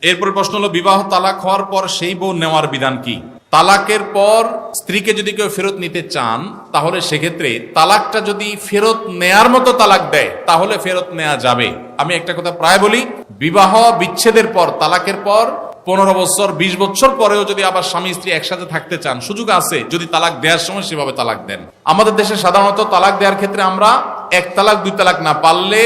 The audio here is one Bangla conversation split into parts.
এরপর প্রশ্ন হলো, বিবাহ তালাক হওয়ার পর সেই বউ নেওয়ার বিধান কি? তালাকের পর স্ত্রীকে যদি কেউ ফেরত নিতে চান, তাহলে সেক্ষেত্রে তালাকটা যদি ফেরত নেয়ার মতো তালাক দেয় তাহলে ফেরত নেওয়া যাবে। আমি একটা কথা প্রায় বলি, বিবাহ বিচ্ছেদের পর, তালাকের পর 15 বছর 20 বছর পরেও যদি আবার স্বামী স্ত্রী একসাথে থাকতে চান, সুযোগ আছে যদি তালাক দেওয়ার সময় সেভাবে তালাক দেন। আমাদের দেশে সাধারণত তালাক দেওয়ার ক্ষেত্রে আমরা 1 তালাক 2 তালাক না, পারলে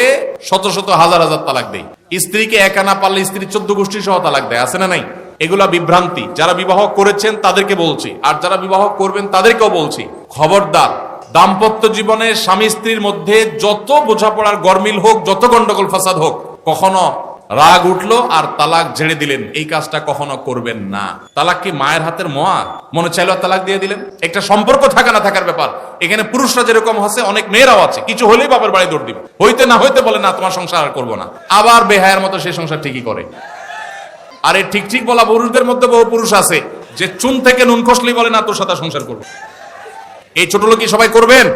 শত শত হাজার হাজার তালাক দেই। স্ত্রীকে একা না পারলে স্ত্রী 14 গোষ্ঠী সহ তালাক দেয়, আছে না নাই? এগুলা বিভ্রান্তি। যারা বিবাহ করেছেন তাদেরকে বলছি, আর যারা বিবাহ করবেন তাদেরকেও বলছি, খবরদার। দাম্পত্য জীবনে স্বামী স্ত্রীর মধ্যে যত বোঝাপড়ার গরমিল হোক, যত গন্ডগোল ফাসাদ হোক, কখনো রাগ উঠলো আর তালাক ঝেড়ে দিলেন, এই কাজটা কখনো করবেন না। তালাক কি মায়ের হাতের মোয়া? মনে চাইলো তালাক দিয়ে দিলেন। একটা সম্পর্ক থাকা না থাকার ব্যাপার। এখানে পুরুষরা যেরকম আছে, অনেক মেয়েরাও আছে, কিছু হলেই বাপের বাড়ি দৌড় দিবে, হইতে না হইতে বলে না তোমার সংসার আর করবো না, আবার বেহায়ের মতো সেই সংসার ঠিকই করে। আর এই ঠিক ঠিক বলা পুরুষদের মধ্যে বহু পুরুষ আছে যে চুন থেকে নুন খসলেই বলে না তোর সাথে সংসার করবো। এই ছোট লোক কি সবাই করবেন?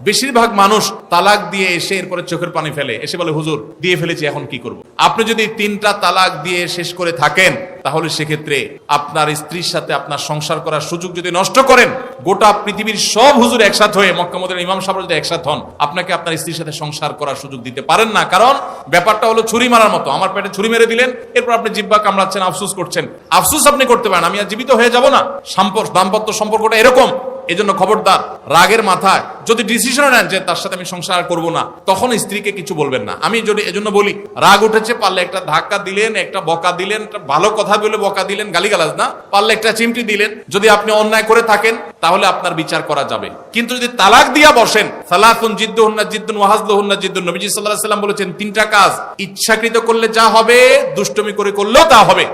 বেশিরভাগ মানুষ তালাক দিয়ে এসে এরপরে চোখের পানি ফেলে, এসে বলে হুজুর দিয়ে ফেলেছি এখন কি করব। আপনি যদি 3টা তালাক দিয়ে শেষ করে থাকেন, তাহলে সেক্ষেত্রে আপনার স্ত্রীর সাথে আপনার সংসার করার সুযোগ যদি নষ্ট করেন, গোটা পৃথিবীর সব হুজুর একসাথে হয়ে, মক্কা মদিনার ইমাম সাহেব যদি একসাথে হন, আপনাকে আপনার স্ত্রীর সাথে সংসার করার সুযোগ দিতে পারেন না। কারণ ব্যাপারটা হলো ছুরি মারার মতো। আমার পেটে ছুরি মেরে দিলেন, এরপর আপনি জিহ্বা কামড়াচ্ছেন, আফসোস করছেন। আফসোস আপনি করতে পারেন, আমি আর জীবিত হয়ে যাব না। দাম্পত্য সম্পর্কটা এরকম। এজন্য খবরদার, রাগের মাথায় যদি ডিসিশন নেন যে তার সাথে আমি সংসার করব না, তখন স্ত্রীকে কিছু বলবেন না। আমি যদি এজন্য বলি, রাগ উঠেছে, পারলে একটা ধাক্কা দিলেন, একটা বকা দিলেন, একটা ভালো কথা বলে বকা দিলেন, গালিগালাজ না, পারলে একটা চিমটি দিলেন। যদি আপনি অন্যায় করে থাকেন তাহলে আপনার বিচার করা যাবে। কিন্তু যদি তালাক দিয়া বসেন, সালাতুন জিদ্দুহুন্না জিদ্দুন ওয়া হাজলুহুন্না জিদ্দুন, নবীজি সাল্লাল্লাহু আলাইহি ওয়াসাল্লাম বলেছেন 3টা কাজ ইচ্ছাকৃত করলে যা হবে, দুষ্টুমি করে করলেও তা হবে।